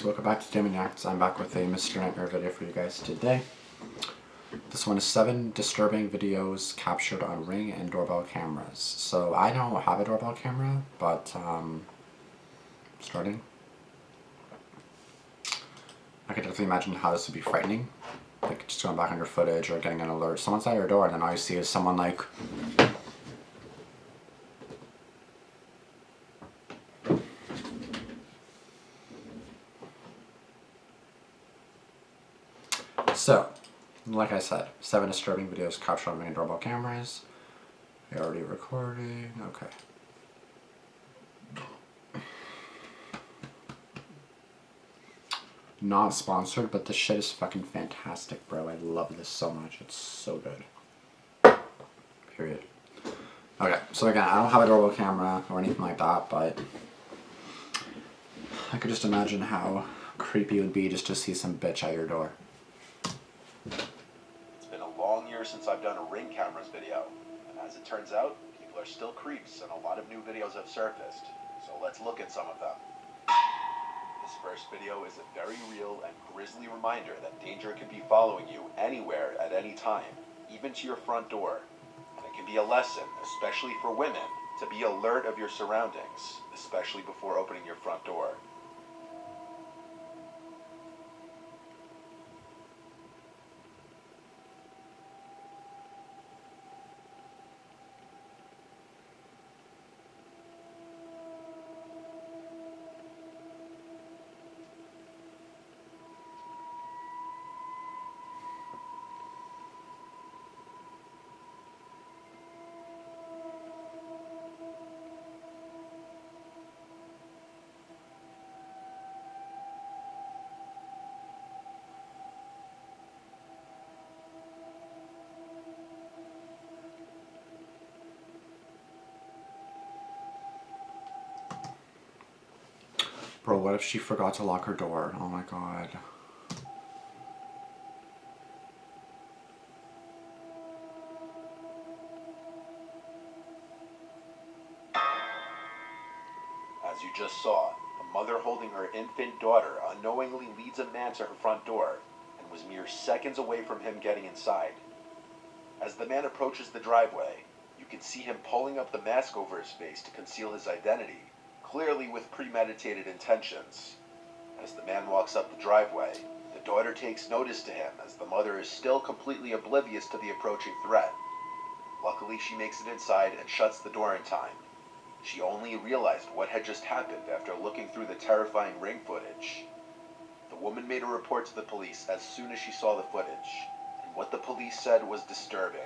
welcome back to Damian. I'm back with a Mr. Nightmare video for you guys today. This one is 7 disturbing videos captured on Ring and doorbell cameras. So I don't have a doorbell camera, but starting. I could definitely imagine how this would be frightening. Like just going back on your footage or getting an alert. Someone's at your door and then all you see is someone like... So, like I said, 7 disturbing videos captured on Ring and doorbell cameras. We're already recording. Okay. Not sponsored, but this shit is fucking fantastic, bro. I love this so much. It's so good. Period. Okay, so again, I don't have a doorbell camera or anything like that, but I could just imagine how creepy it would be just to see some bitch at your door. It's been a long year since I've done a Ring cameras video, and as it turns out, people are still creeps and a lot of new videos have surfaced, so let's look at some of them. This first video is a very real and grisly reminder that danger can be following you anywhere at any time, even to your front door. And it can be a lesson, especially for women, to be alert of your surroundings, especially before opening your front door. Bro, what if she forgot to lock her door? Oh my god. As you just saw, a mother holding her infant daughter unknowingly leads a man to her front door and was mere seconds away from him getting inside. As the man approaches the driveway, you can see him pulling up the mask over his face to conceal his identity, clearly with premeditated intentions. As the man walks up the driveway, the daughter takes notice to him as the mother is still completely oblivious to the approaching threat. Luckily, she makes it inside and shuts the door in time. She only realized what had just happened after looking through the terrifying Ring footage. The woman made a report to the police as soon as she saw the footage, and what the police said was disturbing.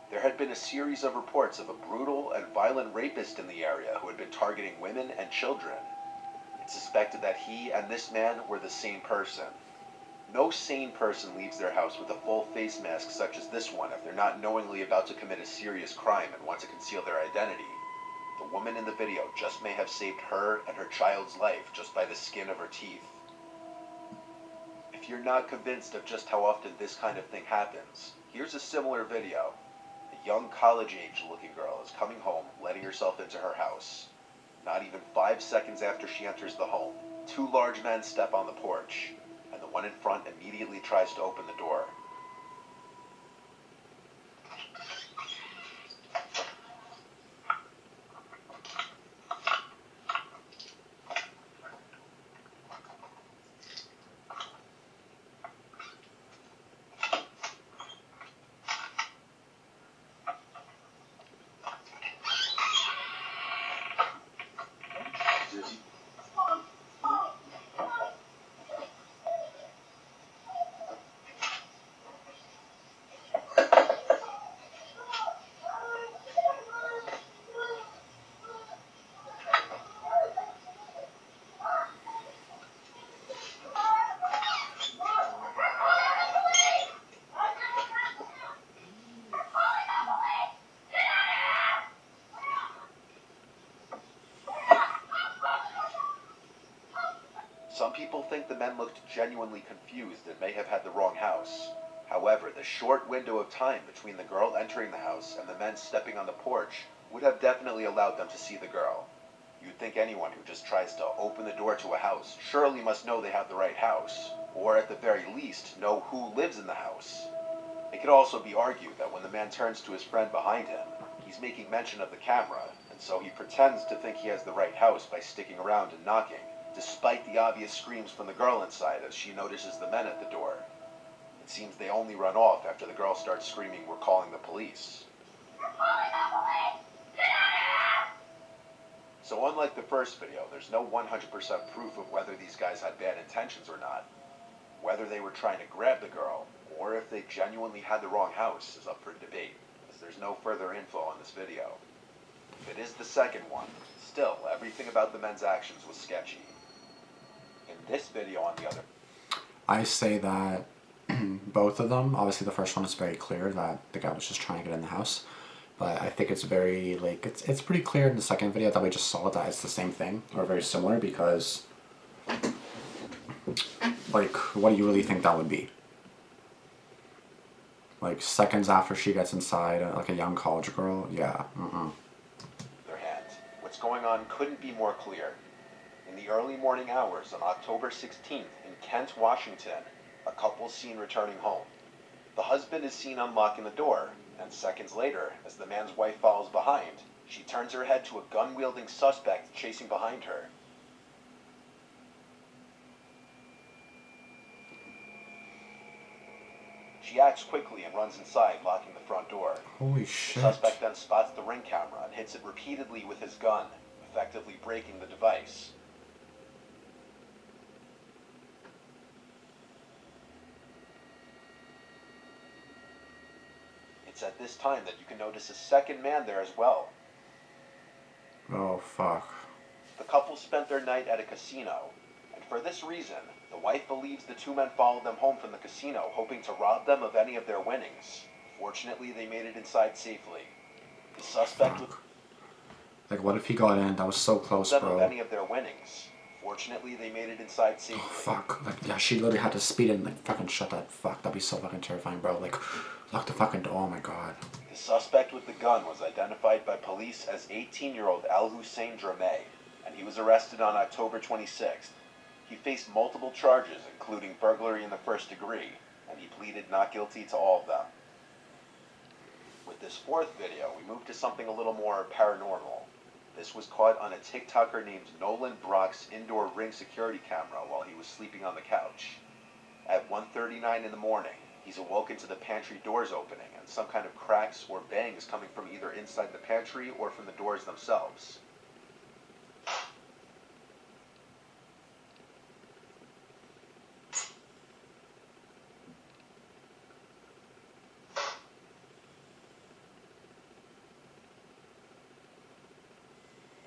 There had been a series of reports of a brutal and violent rapist in the area who had been targeting women and children. It's suspected that he and this man were the same person. No sane person leaves their house with a full face mask such as this one if they're not knowingly about to commit a serious crime and want to conceal their identity. The woman in the video just may have saved her and her child's life just by the skin of her teeth. If you're not convinced of just how often this kind of thing happens, here's a similar video. A young college-age looking girl is coming home, letting herself into her house. Not even 5 seconds after she enters the home, 2 large men step on the porch, and the one in front immediately tries to open the door. Some people think the men looked genuinely confused and may have had the wrong house. However, the short window of time between the girl entering the house and the men stepping on the porch would have definitely allowed them to see the girl. You'd think anyone who just tries to open the door to a house surely must know they have the right house, or at the very least, know who lives in the house. It could also be argued that when the man turns to his friend behind him, he's making mention of the camera, and so he pretends to think he has the right house by sticking around and knocking, despite the obvious screams from the girl inside as she notices the men at the door. It seems they only run off after the girl starts screaming, "We're calling the police." We're calling the police! Get out of here! So unlike the first video, there's no 100% proof of whether these guys had bad intentions or not. Whether they were trying to grab the girl, or if they genuinely had the wrong house, is up for debate, as there's no further info on this video. If it is the second one, still, everything about the men's actions was sketchy. In this video, on the other... I say that both of them, obviously the first one is very clear that the guy was just trying to get in the house. But I think it's very, like, it's pretty clear in the second video that we just saw that it's the same thing, or very similar, because, like, what do you really think that would be? Like, seconds after she gets inside, like a young college girl? Yeah, Their hands. What's going on couldn't be more clear. In the early morning hours on October 16th in Kent, Washington, a couple's seen returning home. The husband is seen unlocking the door, and seconds later, as the man's wife follows behind, she turns her head to a gun-wielding suspect chasing behind her. She acts quickly and runs inside, locking the front door. Holy The shit. suspect then spots the Ring camera and hits it repeatedly with his gun, effectively breaking the device. It's at this time that you can notice a second man there as well. Oh, fuck. The couple spent their night at a casino, and for this reason, the wife believes the two men followed them home from the casino, hoping to rob them of any of their winnings. Fortunately, they made it inside safely. The suspect with Like, what if he got in? That was so close, them of bro. any of their winnings. Fortunately, they made it inside safely. Oh, fuck. Like, yeah, she literally had to speed in, like, fucking shut that. Fuck, that'd be so fucking terrifying, bro. Like, lock the fucking door. Oh, my God. The suspect with the gun was identified by police as 18-year-old Al Hussein Drameh, and he was arrested on October 26th. He faced multiple charges, including burglary in the first degree, and he pleaded not guilty to all of them. With this fourth video, we move to something a little more paranormal. This was caught on a TikToker named Nolan Brock's indoor Ring security camera while he was sleeping on the couch. At 1:39 in the morning, he's awoken to the pantry doors opening and some kind of cracks or bangs coming from either inside the pantry or from the doors themselves.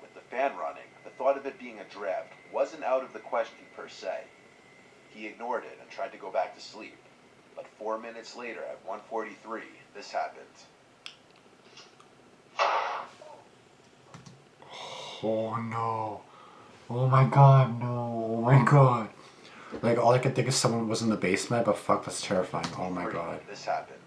With the fan running, the thought of it being a draft wasn't out of the question per se. He ignored it and tried to go back to sleep. But 4 minutes later, at 1:43, this happened. Oh, no. Oh, my God, no. Oh, my God. Like, all I could think is someone was in the basement, but fuck, that's terrifying. Oh, my God. This happened.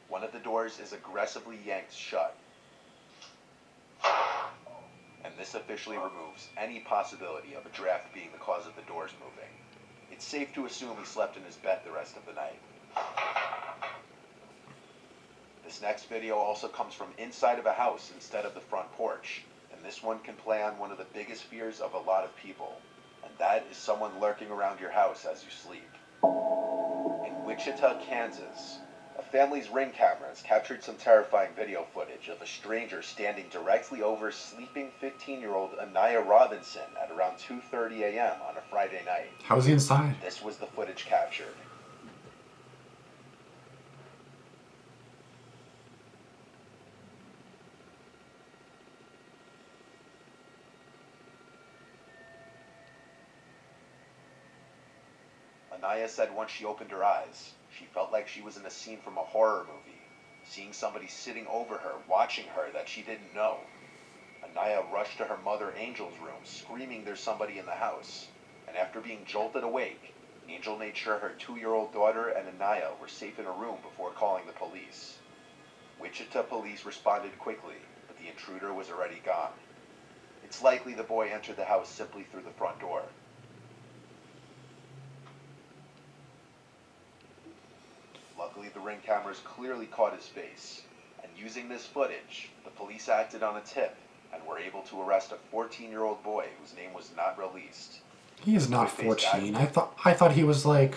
One of the doors is aggressively yanked shut. And this officially removes any possibility of a draft being the cause of the doors moving. It's safe to assume he slept in his bed the rest of the night. This next video also comes from inside of a house instead of the front porch, and this one can play on one of the biggest fears of a lot of people, and that is someone lurking around your house as you sleep. In Wichita, Kansas, a family's Ring cameras captured some terrifying video footage of a stranger standing directly over sleeping 15-year-old Anaya Robinson at around 2:30 a.m. on a Friday night. How was he inside? This was the footage captured. Anaya said once she opened her eyes, she felt like she was in a scene from a horror movie, seeing somebody sitting over her, watching her that she didn't know. Anaya rushed to her mother Angel's room, screaming there's somebody in the house. and after being jolted awake, Angel made sure her 2-year-old daughter and Anaya were safe in a room before calling the police. Wichita police responded quickly, but the intruder was already gone. It's likely the boy entered the house simply through the front door. Luckily, the Ring cameras clearly caught his face, and using this footage, the police acted on a tip and were able to arrest a 14-year-old boy whose name was not released. He is not 14. I thought he was like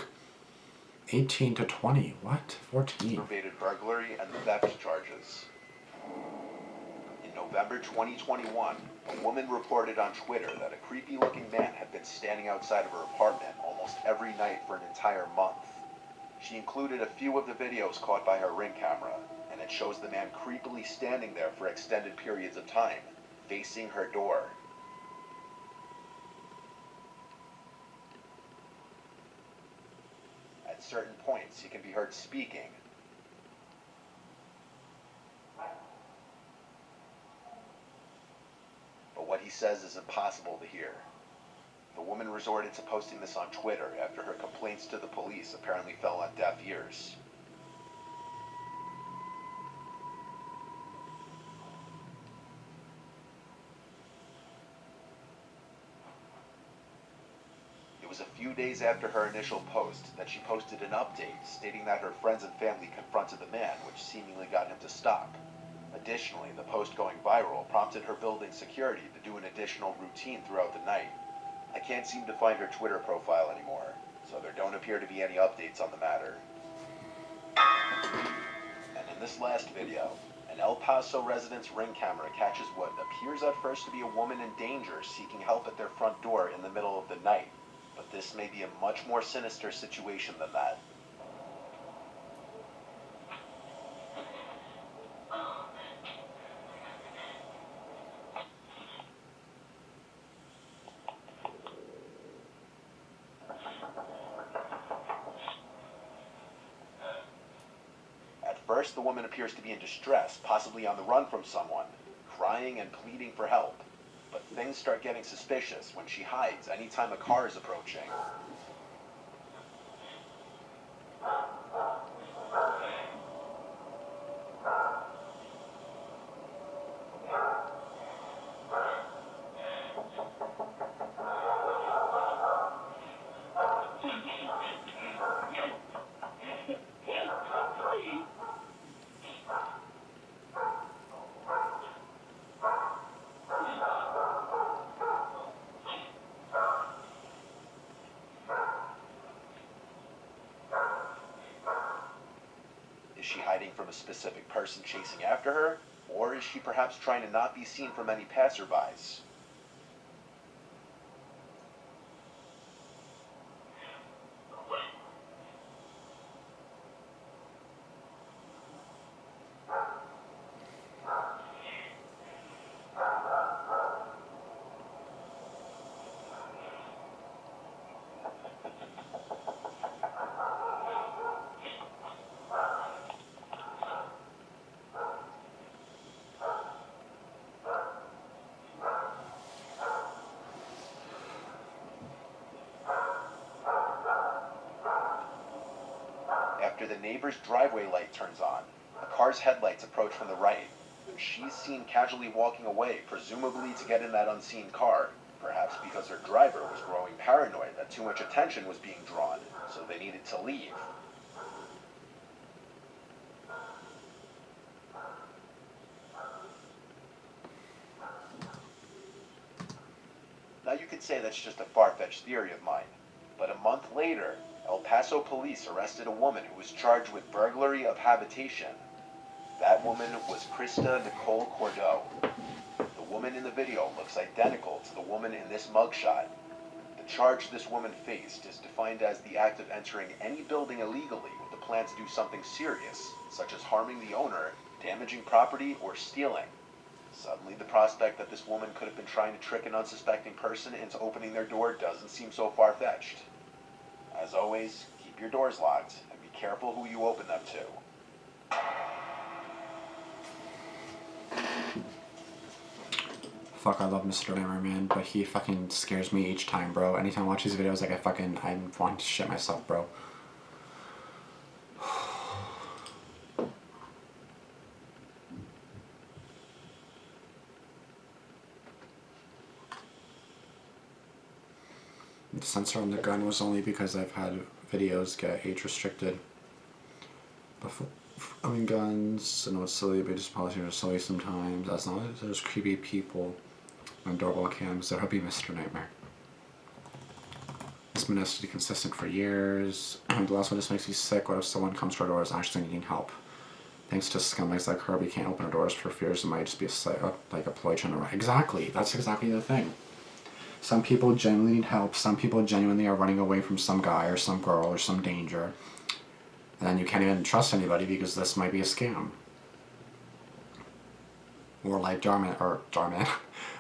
18 to 20. What? 14. Aggravated burglary and theft charges. In November 2021, a woman reported on Twitter that a creepy-looking man had been standing outside of her apartment almost every night for an entire month. She included a few of the videos caught by her Ring camera, and it shows the man creepily standing there for extended periods of time, facing her door. At certain points, he can be heard speaking. But what he says is impossible to hear. The woman resorted to posting this on Twitter after her complaints to the police apparently fell on deaf ears. It was a few days after her initial post that she posted an update stating that her friends and family confronted the man, which seemingly got him to stop. Additionally, the post going viral prompted her building security to do an additional routine throughout the night. I can't seem to find her Twitter profile anymore, so there don't appear to be any updates on the matter. And in this last video, an El Paso resident's Ring camera catches what appears at first to be a woman in danger seeking help at their front door in the middle of the night. But this may be a much more sinister situation than that. First, the woman appears to be in distress, possibly on the run from someone, crying and pleading for help. But things start getting suspicious when she hides anytime a car is approaching. Is she hiding from a specific person chasing after her? Or is she perhaps trying to not be seen from any passerbys? After the neighbor's driveway light turns on, a car's headlights approach from the right, and she's seen casually walking away, presumably to get in that unseen car, perhaps because her driver was growing paranoid that too much attention was being drawn, so they needed to leave. Now you could say that's just a far-fetched theory of mine, but a month later, El Paso police arrested a woman who was charged with burglary of habitation. That woman was Krista Nicole Cordeau. The woman in the video looks identical to the woman in this mugshot. The charge this woman faced is defined as the act of entering any building illegally with the plan to do something serious, such as harming the owner, damaging property, or stealing. Suddenly, the prospect that this woman could have been trying to trick an unsuspecting person into opening their door doesn't seem so far-fetched. As always, keep your doors locked and be careful who you open them to. Fuck, I love Mr. Nightmare, man, but he fucking scares me each time, bro. Anytime I watch these videos, like, I'm wanting to shit myself, bro. The censor on the gun was only because I've had videos get age restricted. Before, I mean, guns, I know it's silly, but just policies are silly sometimes. As long as there's creepy people on doorbell cams, there'll be Mr. Nightmare. This been has to be consistent for years. The last one just makes me sick. What if someone comes to our doors actually needing help? Thanks to scumbags like her, we can't open our doors for fears it might just be like a ploy trying to... Exactly. That's exactly the thing. Some people genuinely need help. Some people genuinely are running away from some guy or some girl or some danger. And then you can't even trust anybody because this might be a scam. Or like Damian, or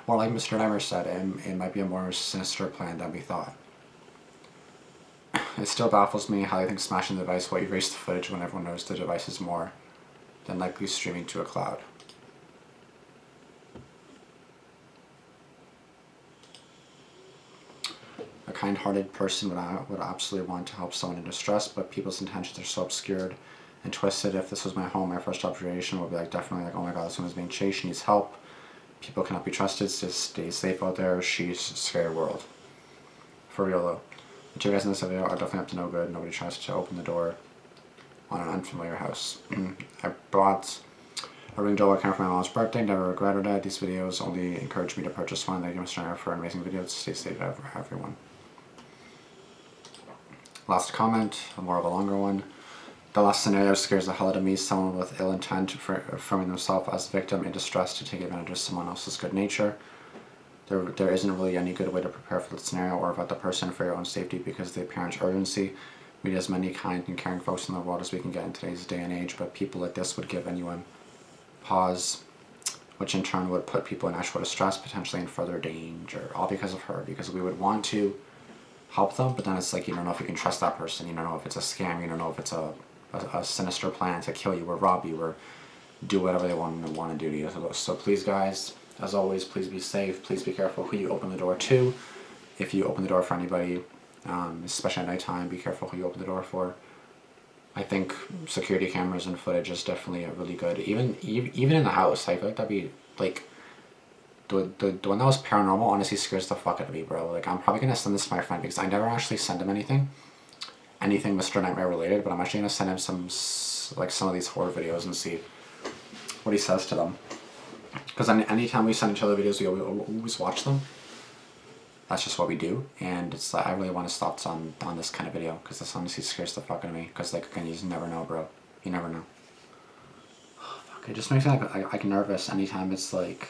like Mr. Nightmare said, it might be a more sinister plan than we thought. It still baffles me how they think smashing the device will erase the footage when everyone knows the device is more than likely streaming to a cloud. A kind-hearted person would absolutely want to help someone in distress, but people's intentions are so obscured and twisted. If this was my home, my first observation would be like definitely like, oh my god, this woman's being chased, she needs help. People cannot be trusted, just stay safe out there, she's a scary world. For real though. The two guys in this video are definitely up to no good. Nobody tries to open the door on an unfamiliar house. I bought a ring doorbell camera for my mom's birthday, never regretted it. These videos only encouraged me to purchase one. Thank you, Mr. Nightmare, for an amazing video. Stay safe, everyone. Last comment, more of a longer one. The last scenario scares the hell out of me. Someone with ill intent affirming themselves as victim in distress to take advantage of someone else's good nature. There isn't really any good way to prepare for the scenario or about the person for your own safety because of the apparent urgency. We need as many kind and caring folks in the world as we can get in today's day and age, but people like this would give anyone pause, which in turn would put people in actual distress, potentially in further danger, all because of her, because we would want to help them, but then it's like you don't know if you can trust that person, you don't know if it's a scam, you don't know if it's a sinister plan to kill you or rob you or do whatever they want to do to you. So please guys, as always, please be safe, please be careful who you open the door to. If you open the door for anybody, especially at nighttime, be careful who you open the door for. I think security cameras and footage is definitely a really good, even in the house, I feel like that'd be, like, the one that was paranormal honestly scares the fuck out of me, bro. Like, I'm probably gonna send this to my friend because I never actually send him anything Mr. Nightmare related, but I'm actually gonna send him some of these horror videos and see what he says to them. Because anytime we send each other videos, we always watch them. That's just what we do, and it's I really want his thoughts on this kind of video because this honestly scares the fuck out of me. Because like again, you just never know, bro. You never know. Fuck, it just makes me like nervous anytime it's like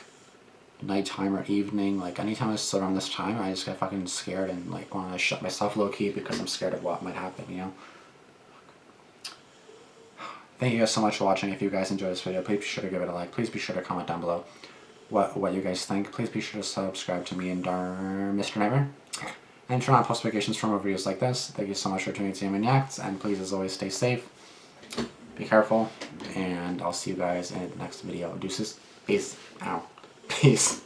nighttime or evening. Like anytime it's around this time, I just get fucking scared and like want to shut myself low key because I'm scared of what might happen. You know. Thank you guys so much for watching. If you guys enjoyed this video, please be sure to give it a like. Please be sure to comment down below what you guys think. Please be sure to subscribe to me and Mr. Nightmare. And turn on post notifications for more videos like this. Thank you so much for tuning in to Damian Reacts. And please, as always, stay safe. Be careful. And I'll see you guys in the next video. Deuces. Peace out. Peace.